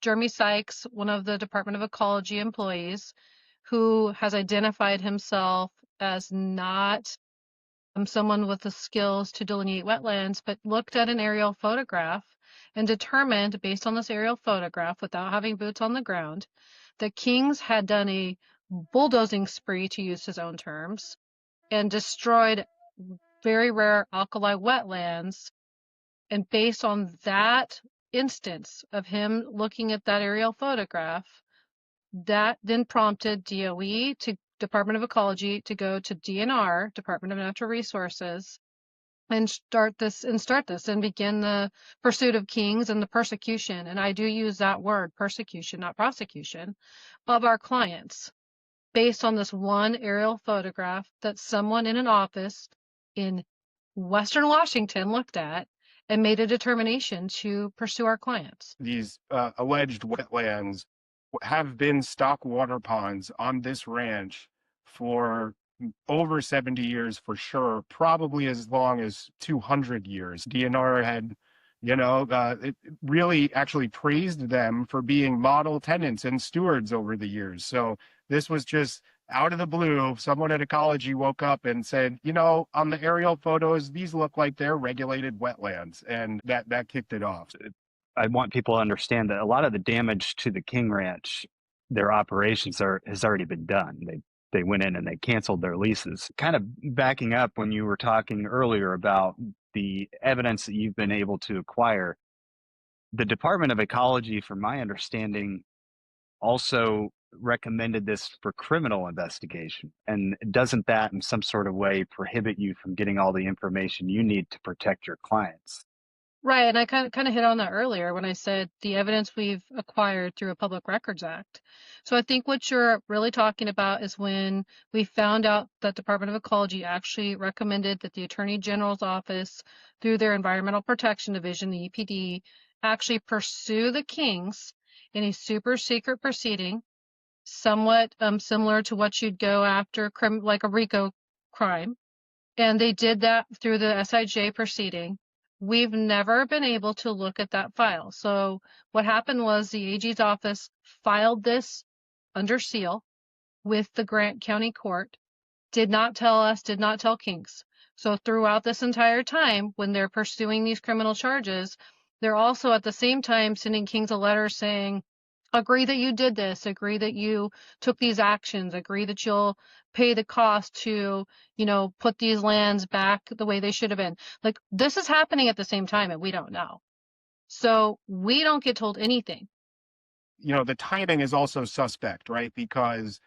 Jeremy Sykes, one of the Department of Ecology employees, who has identified himself as not someone with the skills to delineate wetlands, but looked at an aerial photograph and determined, based on this aerial photograph, without having boots on the ground, that Kings had done a bulldozing spree, to use his own terms, and destroyed very rare alkali wetlands. And based on that instance of him looking at that aerial photograph, that then prompted DOE to Department of Ecology to go to DNR, Department of Natural Resources, and start this and begin the pursuit of Kings and the persecution. And I do use that word, persecution, not prosecution, of our clients based on this one aerial photograph that someone in an office in Western Washington looked at and made a determination to pursue our clients. These alleged wetlands have been stock water ponds on this ranch for over 70 years for sure, probably as long as 200 years. DNR had, it really actually praised them for being model tenants and stewards over the years. So this was just out of the blue. Someone at Ecology woke up and said, on the aerial photos, these look like they're regulated wetlands. And that kicked it off. I want people to understand that a lot of the damage to the King Ranch, their operations has already been done. They went in and they canceled their leases. Kind of backing up when you were talking earlier about the evidence that you've been able to acquire, the Department of Ecology, from my understanding, also recommended this for criminal investigation. And doesn't that in some sort of way prohibit you from getting all the information you need to protect your clients? Right, and I kind of hit on that earlier when I said the evidence we've acquired through a Public Records Act. So I think what you're really talking about is when we found out that Department of Ecology actually recommended that the Attorney General's office, through their Environmental Protection Division, the EPD, actually pursue the Kings in a super secret proceeding, somewhat similar to what you'd go after like a RICO crime. And they did that through the SIJ proceeding. We've never been able to look at that file. So what happened was the AG's office filed this under seal with the Grant County Court, did not tell Kings. So throughout this entire time, when they're pursuing these criminal charges, they're also at the same time sending Kings a letter saying, agree that you did this, agree that you took these actions, agree that you'll pay the cost to, put these lands back the way they should have been. Like, this is happening at the same time and we don't know. So we don't get told anything. The timing is also suspect, right? Because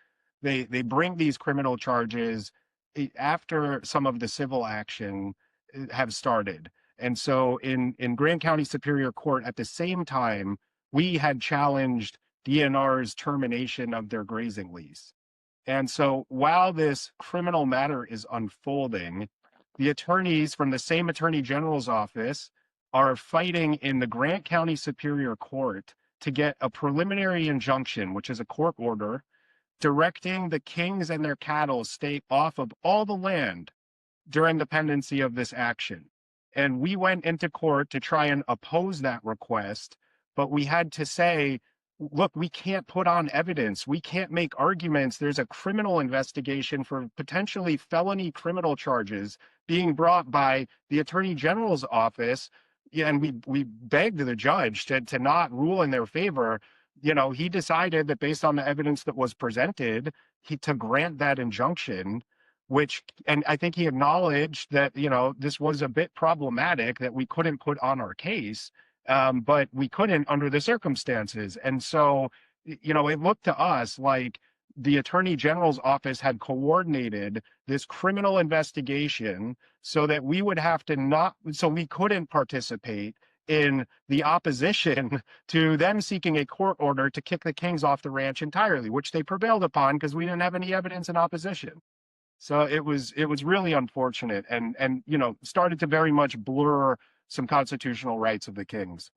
they bring these criminal charges after some of the civil action have started. And so in Grant County Superior Court at the same time, we had challenged DNR's termination of their grazing lease. And so while this criminal matter is unfolding, the attorneys from the same Attorney General's office are fighting in the Grant County Superior Court to get a preliminary injunction, which is a court order, directing the Kings and their cattle stay off of all the land during the pendency of this action. And we went into court to try and oppose that request, but we had to say, look, we can't put on evidence. We can't make arguments. There's a criminal investigation for potentially felony criminal charges being brought by the Attorney General's office. Yeah, and we begged the judge to not rule in their favor. He decided that based on the evidence that was presented, to grant that injunction, and I think he acknowledged that, this was a bit problematic, that we couldn't put on our case. But we couldn't under the circumstances. And so, it looked to us like the Attorney General's office had coordinated this criminal investigation so that we would have to so we couldn't participate in the opposition to them seeking a court order to kick the Kings off the ranch entirely, which they prevailed upon because we didn't have any evidence in opposition. So it was really unfortunate and started to very much blur some constitutional rights of the Kings.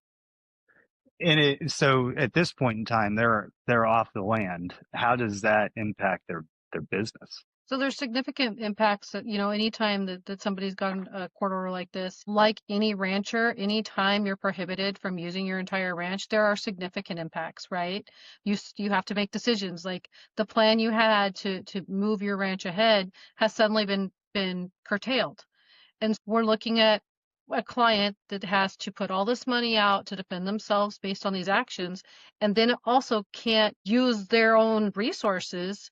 And so at this point in time, they're off the land. How does that impact their business? So there's significant impacts that, anytime that somebody's gotten a court order like this, like any rancher, anytime you're prohibited from using your entire ranch, there are significant impacts, right? You have to make decisions. Like the plan you had to move your ranch ahead has suddenly been curtailed. And we're looking at a client that has to put all this money out to defend themselves based on these actions, and then also can't use their own resources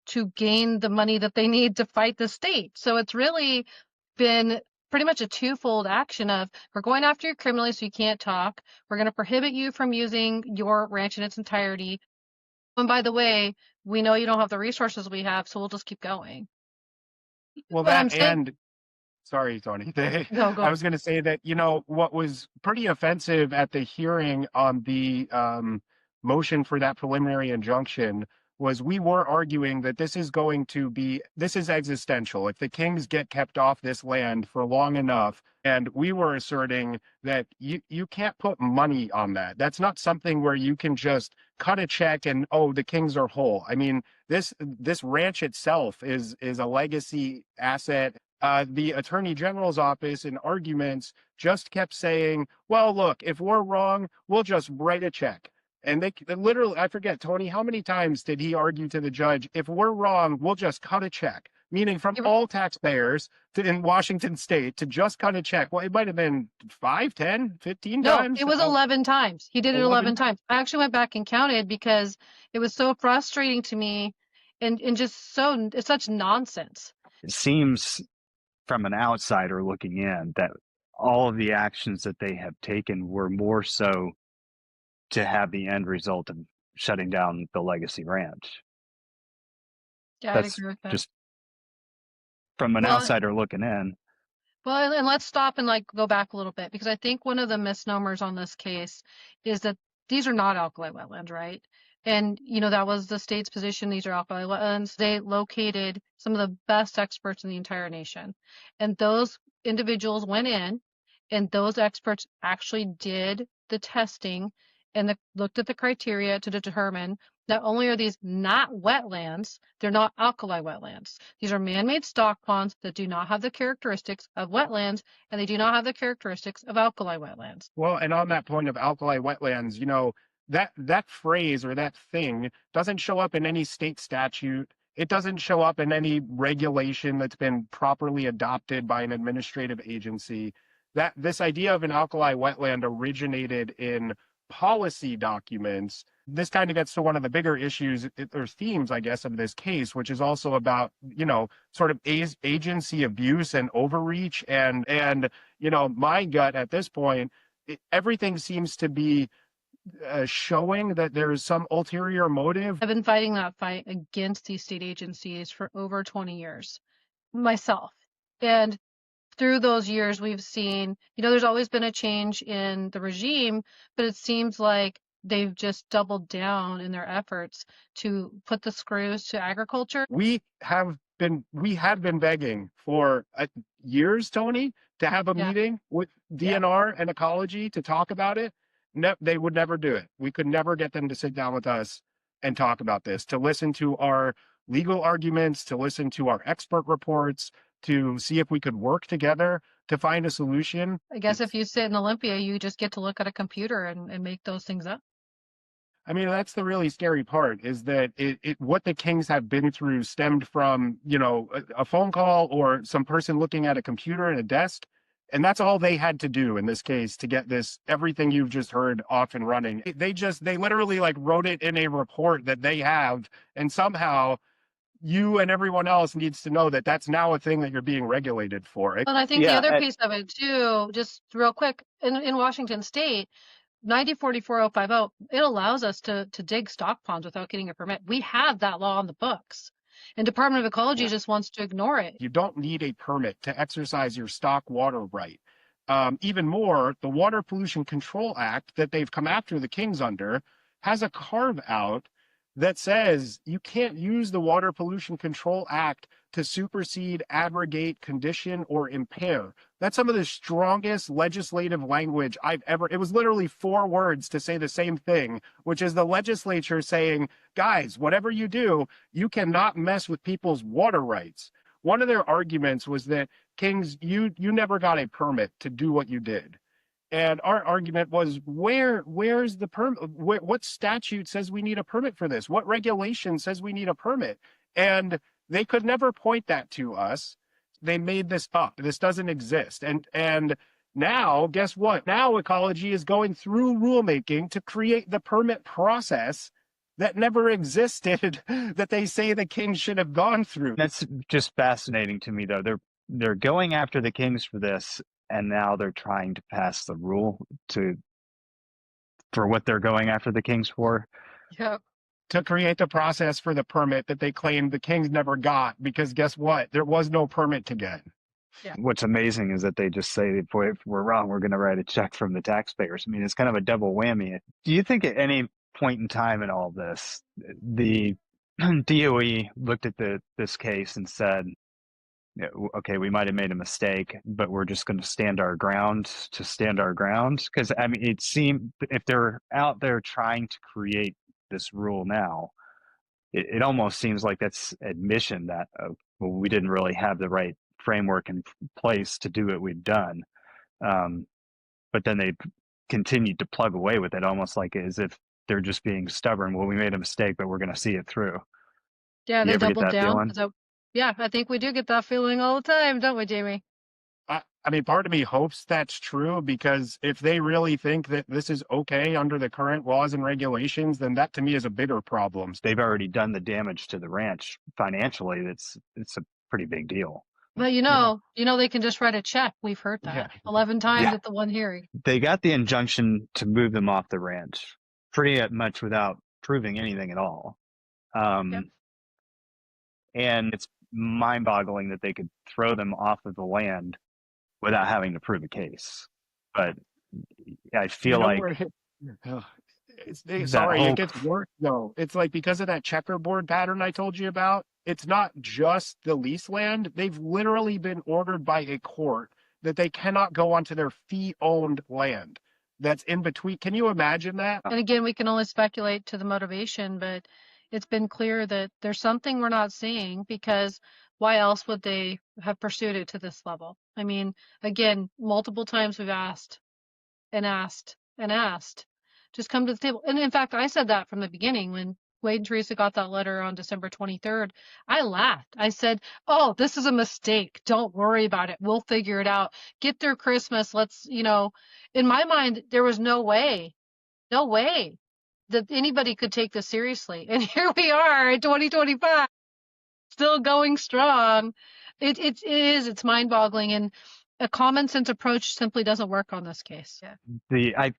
to gain the money that they need to fight the state. So it's really been pretty much a twofold action of we're going after you criminally so you can't talk. We're going to prohibit you from using your ranch in its entirety. And by the way, we know you don't have the resources we have, so we'll just keep going. Well, What I'm that saying, and sorry, Tony. no, go I ahead. was going to say that, what was pretty offensive at the hearing on the motion for that preliminary injunction was we were arguing that this is existential. If the Kings get kept off this land for long enough, and we were asserting that you can't put money on that. That's not something where you can just cut a check and, oh, the Kings are whole. I mean, this ranch itself is a legacy asset. The attorney general's office in arguments just kept saying, well, look, if we're wrong, we'll just write a check. And they literally, I forget, Tony, how many times did he argue to the judge, if we're wrong, we'll just cut a check, meaning from all taxpayers in Washington state to just cut a check. Well, it might have been 5, 10, 15 No, times. it was 11 times. He did it 11 11. times. I actually went back and counted because it was so frustrating to me and just it's such nonsense. It seems from an outsider looking in that all of the actions that they have taken were more so to have the end result of shutting down the legacy ranch. Yeah, I'd That's agree with that. just from an Well, outsider looking in. Well, and let's stop and go back a little bit because I think one of the misnomers on this case is that these are not alkali wetlands, right? And that was the state's position. These are alkali wetlands. They located some of the best experts in the entire nation. And those individuals went in and those experts actually did the testing and looked at the criteria to determine not only are these not wetlands, they're not alkali wetlands. These are man-made stock ponds that do not have the characteristics of wetlands, and they do not have the characteristics of alkali wetlands. Well, and on that point of alkali wetlands, that phrase or that thing doesn't show up in any state statute. It doesn't show up in any regulation that's been properly adopted by an administrative agency. That this idea of an alkali wetland originated in policy documents. This kind of gets to one of the bigger issues or themes, I guess, of this case, which is also about, sort of agency abuse and overreach. And my gut at this point, everything seems to be showing that there is some ulterior motive. I've been fighting that fight against these state agencies for over 20 years myself. And through those years, we've seen, there's always been a change in the regime, but it seems like they've just doubled down in their efforts to put the screws to agriculture. We had been begging for years, Tony, to have a meeting with DNR and ecology to talk about it. No, they would never do it. We could never get them to sit down with us and talk about this, to listen to our legal arguments, to listen to our expert reports, to see if we could work together to find a solution. I guess if you sit in Olympia, you just get to look at a computer and make those things up. I mean, that's the really scary part, is that what the Kings have been through stemmed from, a phone call or some person looking at a computer and a desk. And that's all they had to do in this case to get everything you've just heard off and running. They literally wrote it in a report that they have. And somehow you and everyone else needs to know that that's now a thing that you're being regulated for. And I think the other piece of it too, just real quick, in Washington State, 9044-050, it allows us to dig stock ponds without getting a permit. We have that law on the books. And Department of Ecology just wants to ignore it. You don't need a permit to exercise your stock water right. Even more, the Water Pollution Control Act that they've come after the Kings under has a carve out that says you can't use the Water Pollution Control Act to supersede, abrogate, condition, or impair. That's some of the strongest legislative language I've ever. It was literally 4 words to say the same thing, which is the legislature saying, guys, whatever you do, you cannot mess with people's water rights. One of their arguments was that, Kings, you never got a permit to do what you did. And our argument was, where's the permit? What statute says we need a permit for this? What regulation says we need a permit? And they could never point that to us. They made this up. This doesn't exist. And now, guess what? Now Ecology is going through rulemaking to create the permit process that never existed, that they say the Kings should have gone through. That's just fascinating to me, though. They're going after the Kings for this, and now they're trying to pass the rule for what they're going after the Kings for. Yep. To create the process for the permit that they claimed the Kings never got, because guess what? There was no permit to get. Yeah. What's amazing is that they just say, if we're wrong, we're going to write a check from the taxpayers. I mean, it's kind of a double whammy. Do you think at any point in time in all this, the DOE looked at this case and said, okay, we might have made a mistake, but we're just going to stand our ground Because, I mean, it seemed, if they're out there trying to create this rule now, it almost seems like that's admission that, well, we didn't really have the right framework in place to do what we've done. But then they continued to plug away with it, almost like as if they're just being stubborn. Well, we made a mistake, but we're going to see it through. Yeah, You they ever get doubled that down. feeling? So, yeah, I think we do get that feeling all the time, don't we, Jamie? I mean, part of me hopes that's true, because if they really think that this is okay under the current laws and regulations, then that to me is a bigger problem. They've already done the damage to the ranch financially. It's a pretty big deal. But they can just write a check. We've heard that Yeah. 11 times Yeah. at the one hearing. They got the injunction to move them off the ranch pretty much without proving anything at all. Yep. And it's mind-boggling that they could throw them off of the land without having to prove a case. But I feel like it gets worse though. It's like, because of that checkerboard pattern I told you about, it's not just the lease land. They've literally been ordered by a court that they cannot go onto their fee-owned land that's in between. Can you imagine that? And again, we can only speculate to the motivation, but it's been clear that there's something we're not seeing, because why else would they have pursued it to this level? I mean, again, multiple times we've asked and asked and asked. Just come to the table. And in fact, I said that from the beginning when Wade and Teresa got that letter on December 23rd. I laughed. I said, oh, this is a mistake. Don't worry about it. We'll figure it out. Get through Christmas. Let's, in my mind, there was no way that anybody could take this seriously. And here we are in 2025, still going strong. It's mind boggling. And a common sense approach simply doesn't work on this case. Yeah. I